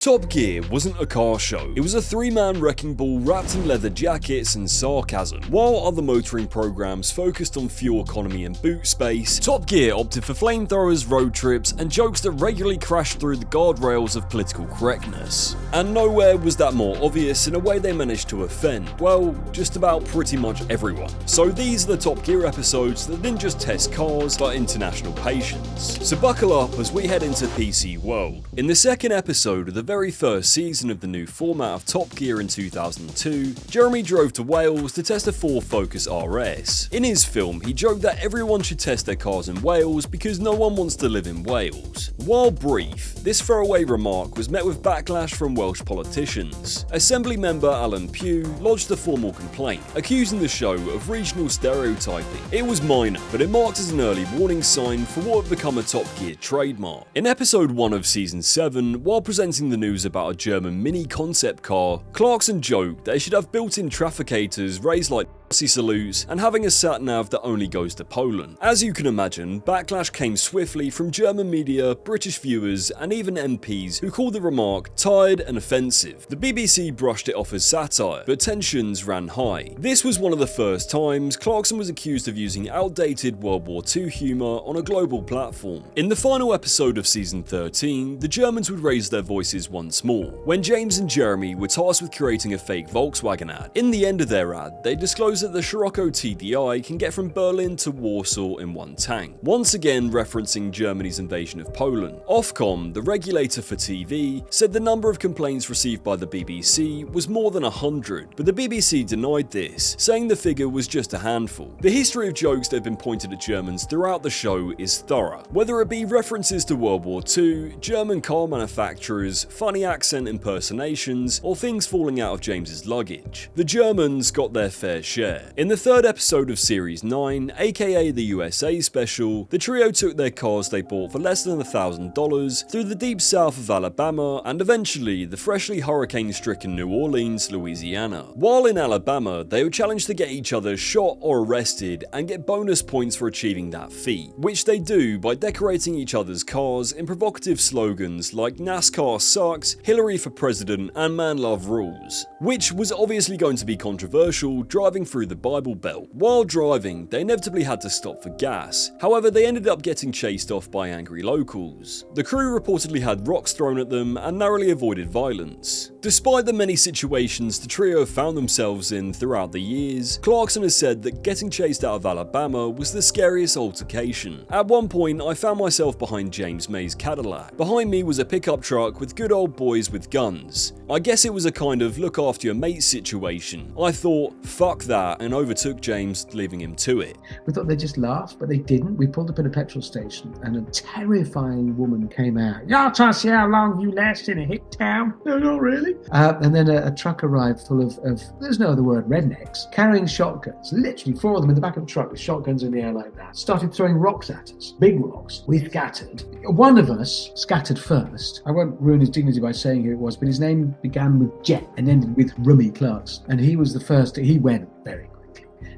Top Gear wasn't a car show, it was a three-man wrecking ball wrapped in leather jackets and sarcasm. While other motoring programs focused on fuel economy and boot space, Top Gear opted for flamethrowers, road trips, and jokes that regularly crashed through the guardrails of political correctness. And nowhere was that more obvious in a way they managed to offend, well, just about pretty much everyone. So these are the Top Gear episodes that didn't just test cars, but international patience. So buckle up as we head into PC World. In the second episode of the very first season of the new format of Top Gear in 2002, Jeremy drove to Wales to test a Ford Focus RS. In his film, he joked that everyone should test their cars in Wales because no one wants to live in Wales. While brief, this throwaway remark was met with backlash from Welsh politicians. Assembly member Alan Pugh lodged a formal complaint, accusing the show of regional stereotyping. It was minor, but it marked as an early warning sign for what would become a Top Gear trademark. In episode 1 of season 7, while presenting the news about a German mini concept car, Clarkson joked that it should have built-in trafficators raised like Nazi salutes and having a sat-nav that only goes to Poland. As you can imagine, backlash came swiftly from German media, British viewers, and even MPs who called the remark tired and offensive. The BBC brushed it off as satire, but tensions ran high. This was one of the first times Clarkson was accused of using outdated World War II humour on a global platform. In the final episode of season 13, the Germans would raise their voices once more, when James and Jeremy were tasked with creating a fake Volkswagen ad. In the end of their ad, they disclosed that the Scirocco TDI can get from Berlin to Warsaw in one tank, once again referencing Germany's invasion of Poland. Ofcom, the regulator for TV, said the number of complaints received by the BBC was more than 100, but the BBC denied this, saying the figure was just a handful. The history of jokes that have been pointed at Germans throughout the show is thorough, whether it be references to World War II, German car manufacturers, funny accent impersonations, or things falling out of James's luggage. The Germans got their fair share. In the third episode of Series 9, aka the USA special, the trio took their cars they bought for less than $1,000 through the deep south of Alabama and eventually the freshly hurricane-stricken New Orleans, Louisiana. While in Alabama, they were challenged to get each other shot or arrested and get bonus points for achieving that feat, which they do by decorating each other's cars in provocative slogans like NASCAR sucks, Hillary for president, and man love rules, which was obviously going to be controversial driving through the Bible Belt. While driving, they inevitably had to stop for gas. However, they ended up getting chased off by angry locals. The crew reportedly had rocks thrown at them and narrowly avoided violence. Despite the many situations the trio found themselves in throughout the years, Clarkson has said that getting chased out of Alabama was the scariest altercation. At one point, I found myself behind James May's Cadillac. Behind me was a pickup truck with good old boys with guns. I guess it was a kind of look after your mate situation. I thought, fuck that, and overtook James, leaving him to it. We thought they'd just laugh, but they didn't. We pulled up in a petrol station and a terrifying woman came out. Y'all trying to see how long you last in a hick town? No, not really. And then a truck arrived full of, there's no other word, rednecks, carrying shotguns. Literally 4 of them in the back of the truck with shotguns in the air like that. Started throwing rocks at us, big rocks. We scattered. One of us scattered first. I won't ruin his dignity by saying who it was, but his name began with Jet and ended with Rummy Clarkson. And he was the first. He went very quickly.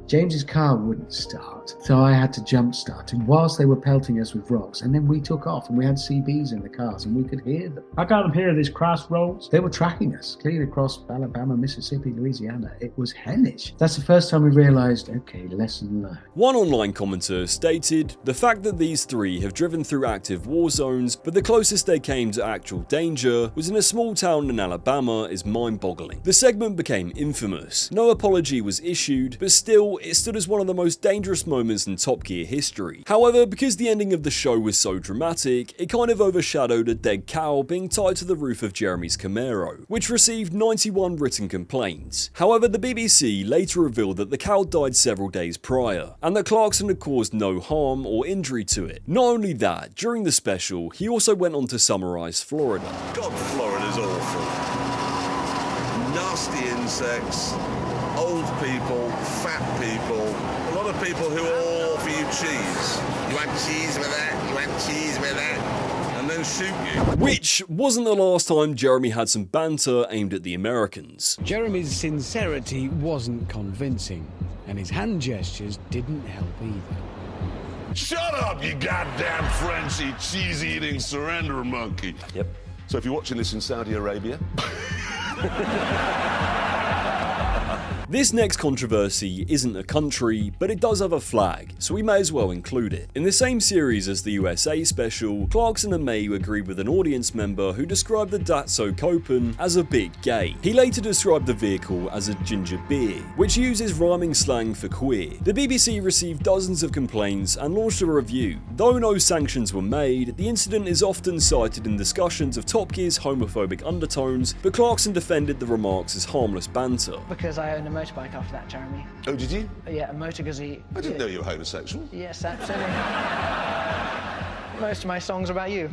James's car wouldn't start, so I had to jump start him whilst they were pelting us with rocks, and then we took off and we had CBs in the cars and we could hear them. I got them here at this crossroads. They were tracking us clear across Alabama, Mississippi, Louisiana. It was hellish. That's the first time we realised, okay, lesson learned. One online commenter stated, the fact that these three have driven through active war zones, but the closest they came to actual danger was in a small town in Alabama is mind-boggling. The segment became infamous. No apology was issued, but still, it stood as one of the most dangerous moments in Top Gear history. However, because the ending of the show was so dramatic, it kind of overshadowed a dead cow being tied to the roof of Jeremy's Camaro, which received 91 written complaints. However, the BBC later revealed that the cow died several days prior, and that Clarkson had caused no harm or injury to it. Not only that, during the special, he also went on to summarise Florida. God, Florida's awful. Nasty insects, old people, fat people, a lot of people who all offer you cheese. You want cheese with that? You want cheese with that? And then shoot you. Which wasn't the last time Jeremy had some banter aimed at the Americans. Jeremy's sincerity wasn't convincing, and his hand gestures didn't help either. Shut up, you goddamn Frenchy, cheese-eating surrender monkey. Yep. So if you're watching this in Saudi Arabia... This next controversy isn't a country, but it does have a flag, so we may as well include it. In the same series as the USA special, Clarkson and May agreed with an audience member who described the Datsun Copen as a bit gay. He later described the vehicle as a ginger beer, which uses rhyming slang for queer. The BBC received dozens of complaints and launched a review. Though no sanctions were made, the incident is often cited in discussions of Top Gear's homophobic undertones, but Clarkson defended the remarks as harmless banter. Because I own a motorbike after that, Jeremy. Oh, did you? Yeah, a motor gazette. I didn't know you were homosexual. Yes, absolutely. Most of my songs are about you.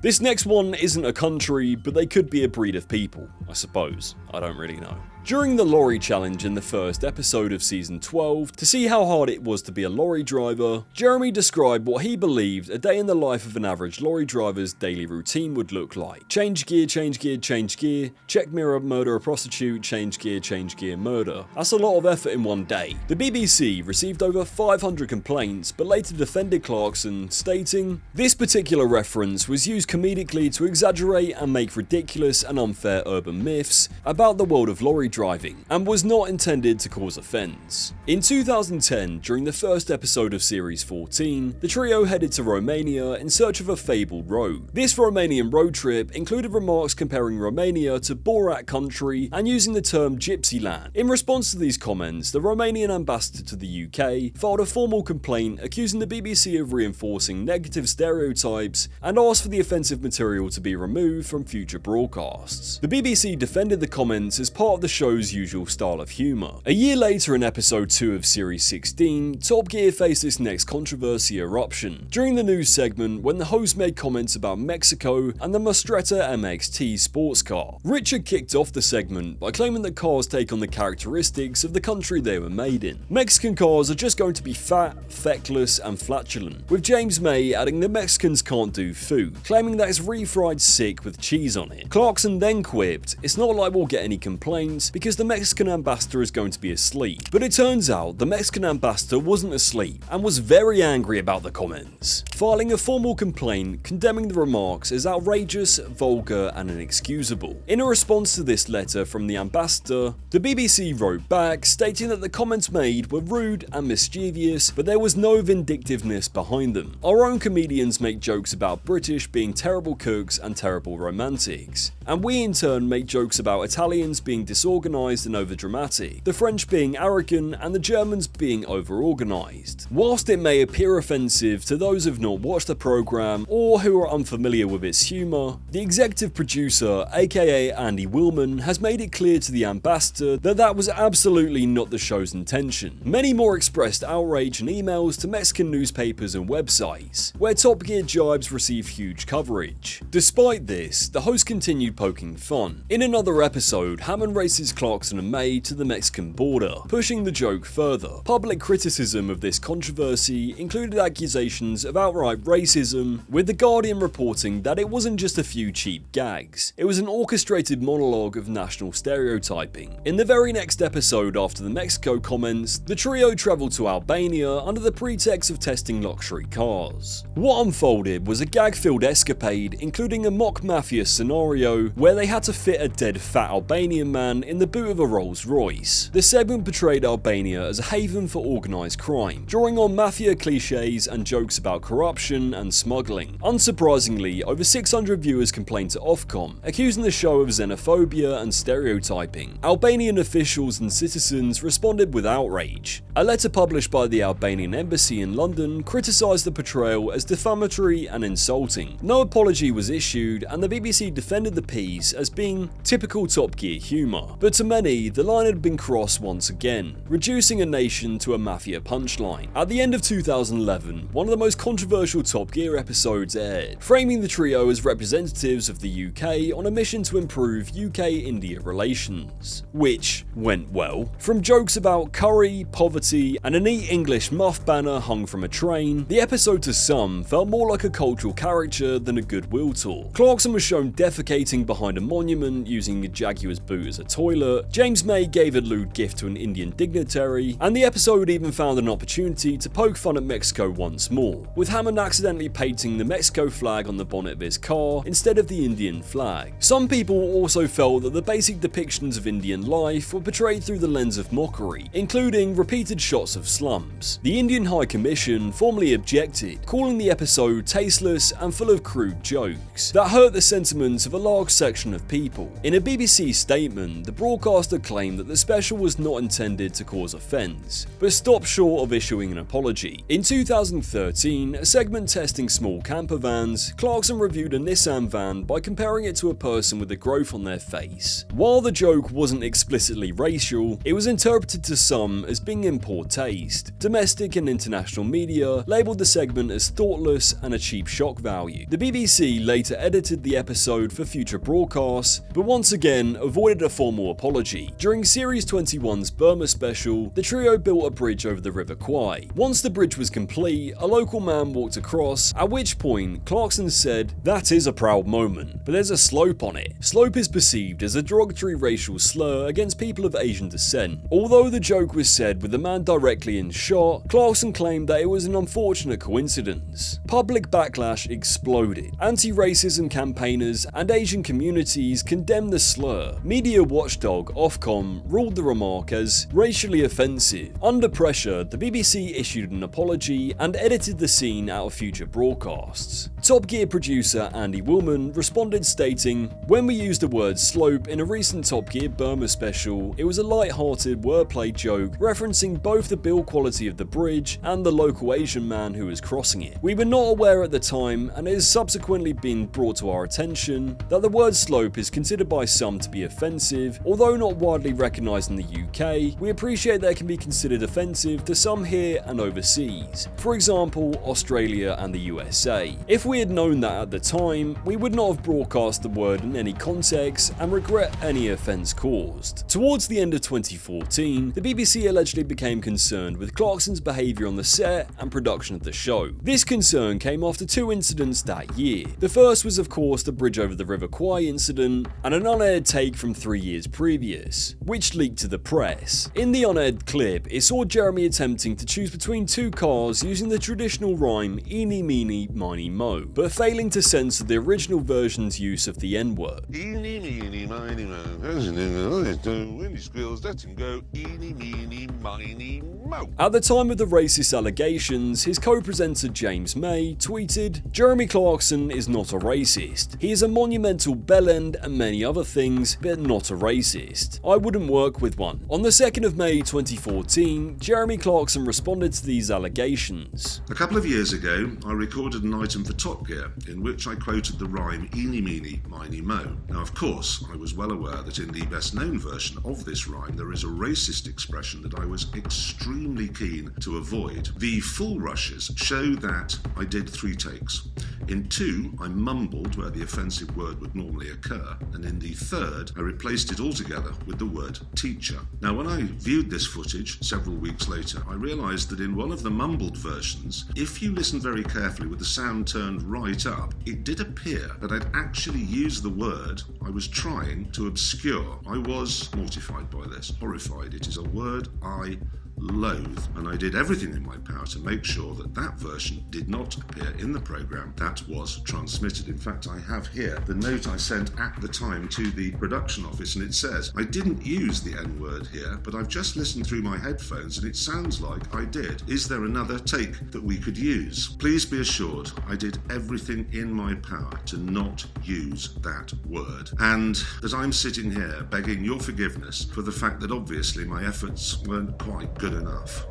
This next one isn't a country, but they could be a breed of people, I suppose. I don't really know. During the lorry challenge in the first episode of season 12, to see how hard it was to be a lorry driver, Jeremy described what he believed a day in the life of an average lorry driver's daily routine would look like. Change gear, change gear, change gear, check mirror, murder a prostitute, change gear, murder. That's a lot of effort in one day. The BBC received over 500 complaints, but later defended Clarkson, stating, "This particular reference was used comedically to exaggerate and make ridiculous and unfair urban myths about the world of lorry driving, and was not intended to cause offence." In 2010, during the first episode of Series 14, the trio headed to Romania in search of a fabled road. This Romanian road trip included remarks comparing Romania to Borat country and using the term Gypsy land. In response to these comments, the Romanian ambassador to the UK filed a formal complaint accusing the BBC of reinforcing negative stereotypes and asked for the offensive material to be removed from future broadcasts. The BBC defended the comments as part of the show's usual style of humour. A year later, in episode 2 of Series 16, Top Gear faced its next controversy eruption. During the news segment, when the host made comments about Mexico and the Mostretta MXT sports car, Richard kicked off the segment by claiming that cars take on the characteristics of the country they were made in. Mexican cars are just going to be fat, feckless and flatulent, with James May adding that Mexicans can't do food, claiming that it's refried sick with cheese on it. Clarkson then quipped, "It's not like we'll get any complaints because the Mexican ambassador is going to be asleep." But it turns out the Mexican ambassador wasn't asleep and was very angry about the comments, filing a formal complaint condemning the remarks as outrageous, vulgar and inexcusable. In a response to this letter from the ambassador, the BBC wrote back stating that the comments made were rude and mischievous, but there was no vindictiveness behind them. "Our own comedians make jokes about British being terrible cooks and terrible romantics, and we in turn make jokes about Italians being disorganised and overdramatic, the French being arrogant and the Germans being overorganised." Whilst it may appear offensive to those who have not watched the programme or who are unfamiliar with its humour, the executive producer, aka Andy Willman, has made it clear to the ambassador that that was absolutely not the show's intention. Many more expressed outrage in emails to Mexican newspapers and websites, where Top Gear jibes receive huge coverage. Despite this, the host continued poking fun. In another episode, Hammond races Clarkson and May to the Mexican border, pushing the joke further. Public criticism of this controversy included accusations of outright racism, with The Guardian reporting that it wasn't just a few cheap gags, it was an orchestrated monologue of national stereotyping. In the very next episode after the Mexico comments, the trio travelled to Albania under the pretext of testing luxury cars. What unfolded was a gag-filled escapade including a mock mafia scenario where they had to fit a dead fat Albanian man in the boot of a Rolls Royce. The segment portrayed Albania as a haven for organised crime, drawing on mafia cliches and jokes about corruption and smuggling. Unsurprisingly, over 600 viewers complained to Ofcom, accusing the show of xenophobia and stereotyping. Albanian officials and citizens responded with outrage. A letter published by the Albanian embassy in London criticised the portrayal as defamatory and insulting. No apology was issued, and the BBC defended the piece as being typical Top Gear humour. But to many, the line had been crossed once again, reducing a nation to a mafia punchline. At the end of 2011, one of the most controversial Top Gear episodes aired, framing the trio as representatives of the UK on a mission to improve UK-India relations, which went well. From jokes about curry, poverty, and a neat English muff banner hung from a train, the episode to some felt more like a cultural caricature than a goodwill tour. Clarkson was shown defecating behind a monument using a Jaguar's boot as a toilet, toilet, James May gave a lewd gift to an Indian dignitary, and the episode even found an opportunity to poke fun at Mexico once more, with Hammond accidentally painting the Mexico flag on the bonnet of his car instead of the Indian flag. Some people also felt that the basic depictions of Indian life were portrayed through the lens of mockery, including repeated shots of slums. The Indian High Commission formally objected, calling the episode tasteless and full of crude jokes that hurt the sentiments of a large section of people. In a BBC statement, the broadcaster claimed that the special was not intended to cause offence, but stopped short of issuing an apology. In 2013, a segment testing small camper vans, Clarkson reviewed a Nissan van by comparing it to a person with a growth on their face. While the joke wasn't explicitly racial, it was interpreted to some as being in poor taste. Domestic and international media labelled the segment as thoughtless and a cheap shock value. The BBC later edited the episode for future broadcasts, but once again avoided a formal apology. During Series 21's Burma special, the trio built a bridge over the River Kwai. Once the bridge was complete, a local man walked across, at which point Clarkson said, "That is a proud moment, but there's a slope on it." Slope is perceived as a derogatory racial slur against people of Asian descent. Although the joke was said with the man directly in shot, Clarkson claimed that it was an unfortunate coincidence. Public backlash exploded. Anti-racism campaigners and Asian communities condemned the slur. Media watchdog Ofcom ruled the remark as racially offensive. Under pressure, the BBC issued an apology and edited the scene out of future broadcasts. Top Gear producer Andy Willman responded stating, "When we used the word slope in a recent Top Gear Burma special, it was a light-hearted wordplay joke referencing both the build quality of the bridge and the local Asian man who was crossing it. We were not aware at the time, and it has subsequently been brought to our attention, that the word slope is considered by some to be offensive. Although not widely recognised in the UK, we appreciate that it can be considered offensive to some here and overseas. For example, Australia and the USA. If we had known that at the time, we would not have broadcast the word in any context and regret any offence caused." Towards the end of 2014, the BBC allegedly became concerned with Clarkson's behaviour on the set and production of the show. This concern came after two incidents that year. The first was of course the bridge over the River Kwai incident, and an unaired take from 3 years previous, which leaked to the press. In the unaired clip, it saw Jeremy attempting to choose between two cars using the traditional rhyme "eeny meeny miny mo", but failing to censor the original version's use of the N-word. Eeny, meeny, miny, mo. When he squeals, let him go. Eeny, meeny, miny, mo. At the time of the racist allegations, his co-presenter James May tweeted, "Jeremy Clarkson is not a racist. He is a monumental bellend and many other things, but not a racist. I wouldn't work with one." On the 2nd of May 2014, Jeremy Clarkson responded to these allegations. A couple of years ago, I recorded an item for Top Gear in which I quoted the rhyme "eeny meeny miny mo". Now, of course, I was well aware that in the best known version of this rhyme there is a racist expression that I was extremely keen to avoid. The full rushes show that I did 3 takes. In 2, I mumbled where the offensive word would normally occur, and in the 3rd, I replaced it altogether with the word teacher. Now, when I viewed this footage several weeks later, I realised that in one of the mumbled versions, if you listen very carefully with the sound turned right up, it did appear that I'd actually used the word I was trying to obscure. I was mortified by this, horrified. It is a word I loathe, and I did everything in my power to make sure that that version did not appear in the programme that was transmitted. In fact, I have here the note I sent at the time to the production office, and it says, "I didn't use the N-word here, but I've just listened through my headphones and it sounds like I did. Is there another take that we could use?" Please be assured I did everything in my power to not use that word, and that I'm sitting here begging your forgiveness for the fact that obviously my efforts weren't quite good enough.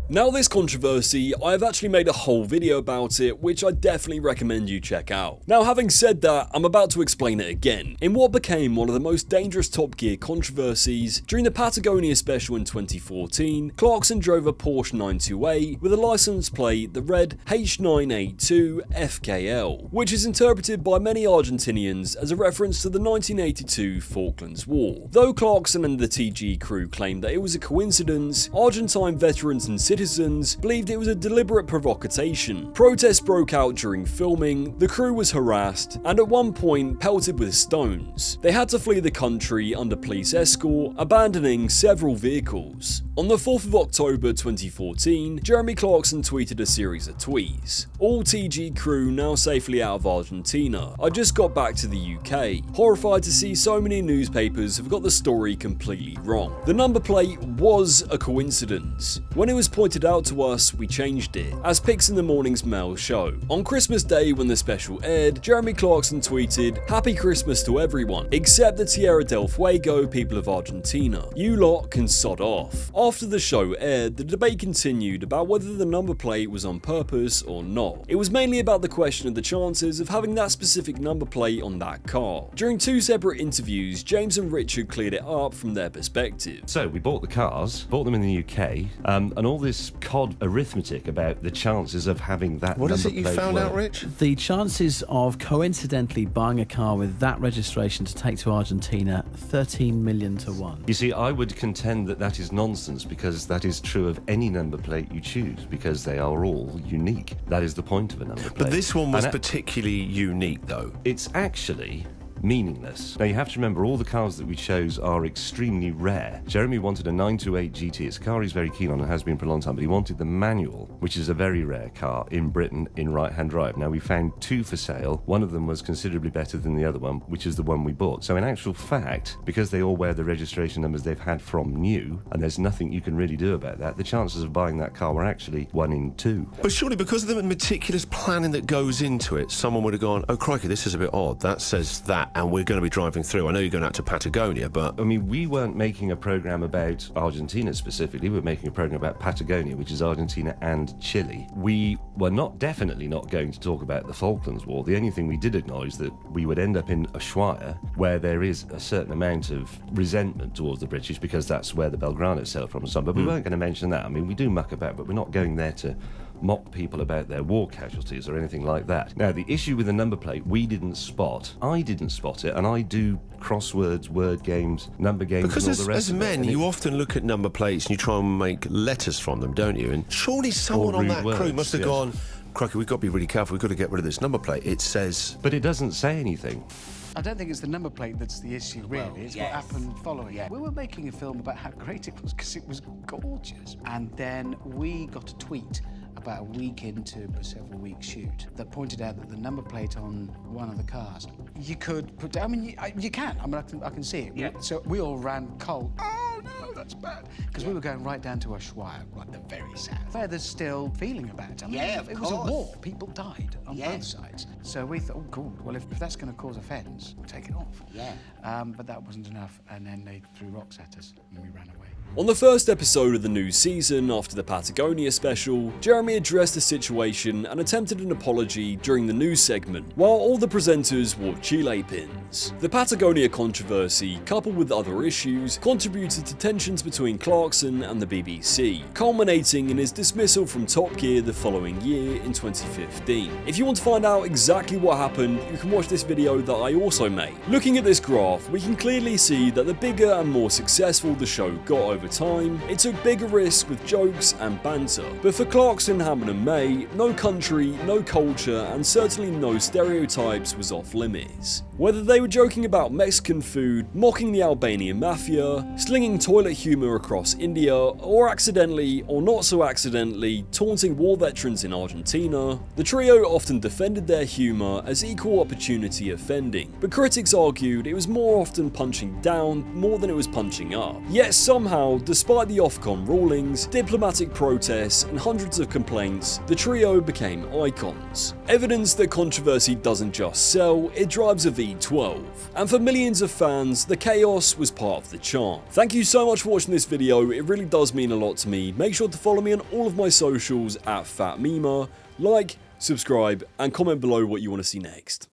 Now, this controversy, I have actually made a whole video about it, which I definitely recommend you check out. Now, having said that, I'm about to explain it again. In what became one of the most dangerous Top Gear controversies, during the Patagonia special in 2014, Clarkson drove a Porsche 928 with a license plate the red H982FKL, which is interpreted by many Argentinians as a reference to the 1982 Falklands War. Though Clarkson and the TG crew claimed that it was a coincidence, Argentine veterans and citizens citizens believed it was a deliberate provocation. Protests broke out during filming, the crew was harassed, and at one point pelted with stones. They had to flee the country under police escort, abandoning several vehicles. On the 4th of October 2014, Jeremy Clarkson tweeted a series of tweets. All TG crew now safely out of Argentina. I just got back to the UK. Horrified to see so many newspapers have got the story completely wrong. The number plate was a coincidence. When it was pointed out to us, we changed it, as pics in the morning's Mail show. On Christmas Day, when the special aired, Jeremy Clarkson tweeted, "Happy Christmas to everyone, except the Tierra del Fuego people of Argentina. You lot can sod off." After the show aired, the debate continued about whether the number plate was on purpose or not. It was mainly about the question of the chances of having that specific number plate on that car. During 2 separate interviews, James and Richard cleared it up from their perspective. So we bought the cars, bought them in the UK, and all this COD arithmetic about the chances of having that What number is it you plate found work. out, Rich? The chances of coincidentally buying a car with that registration to take to Argentina, 13 million to 1. You see, I would contend that that is nonsense, because that is true of any number plate you choose, because they are all unique. That is the point of a number plate. But this one was And particularly unique, though. it's actually meaningless. Now, you have to remember, all the cars that we chose are extremely rare. Jeremy wanted a 928 GT. It's a car he's very keen on and has been for a long time, but he wanted the manual, which is a very rare car in Britain in right-hand drive. Now, we found 2 for sale. One of them was considerably better than the other one, which is the one we bought. So in actual fact, because they all wear the registration numbers they've had from new, and there's nothing you can really do about that, the chances of buying that car were actually 1 in 2. But surely, because of the meticulous planning that goes into it, someone would have gone, "Oh, crikey, this is a bit odd. That says that, and we're going to be driving through." I know you're going out to Patagonia, but... I mean, we weren't making a program about Argentina specifically. We were making a program about Patagonia, which is Argentina and Chile. We were definitely not going to talk about the Falklands War. The only thing we did acknowledge that we would end up in Ushuaia, where there is a certain amount of resentment towards the British, because that's where the Belgrano sailed from and so on. But we weren't going to mention that. I mean, we do muck about, but we're not going there to mock people about their war casualties or anything like that. Now, the issue with the number plate, we didn't spot. I didn't spot it, and I do crosswords, word games, number games, Because and all the rest as of it. men, And you it- often look at number plates and you try and make letters from them, don't you? And surely someone on rude that crew words, must have yes. gone, "Crikey, we've got to be really careful. We've got to get rid of this number plate. It says..." But it doesn't say anything. I don't think it's the number plate that's the issue, really. It's what happened following it. We were making a film about how great it was because it was gorgeous. And then we got a tweet about a week into a several-week shoot that pointed out that the number plate on one of the cars, you could put down, I mean, you can. I mean, I can see it. Yeah. So we all ran cold. Oh, no, that's bad. Because we were going right down to Ushuaia, like the very south, where there's still feeling about it. I mean, it was a war. People died on both sides. So we thought, oh, cool. Well, if that's going to cause offence, we'll take it off. Yeah. But that wasn't enough, and then they threw rocks at us, and we ran away. On the first episode of the new season, after the Patagonia special, Jeremy addressed the situation and attempted an apology during the news segment, while all the presenters wore Chile pins. The Patagonia controversy, coupled with other issues, contributed to tensions between Clarkson and the BBC, culminating in his dismissal from Top Gear the following year in 2015. If you want to find out exactly what happened, you can watch this video that I also made. Looking at this graph, we can clearly see that the bigger and more successful the show got over time, it took bigger risks with jokes and banter. But for Clarkson, Hammond and May, no country, no culture, and certainly no stereotypes was off limits. Whether they were joking about Mexican food, mocking the Albanian mafia, slinging toilet humour across India, or accidentally, or not so accidentally, taunting war veterans in Argentina, the trio often defended their humour as equal opportunity offending. But critics argued it was more often punching down more than it was punching up. Yet somehow, despite the Ofcom rulings, diplomatic protests, and hundreds of complaints, the trio became icons. Evidence that controversy doesn't just sell, it drives a V12. And for millions of fans, the chaos was part of the charm. Thank you so much for watching this video, it really does mean a lot to me. Make sure to follow me on all of my socials at Phat Network, like, subscribe, and comment below what you want to see next.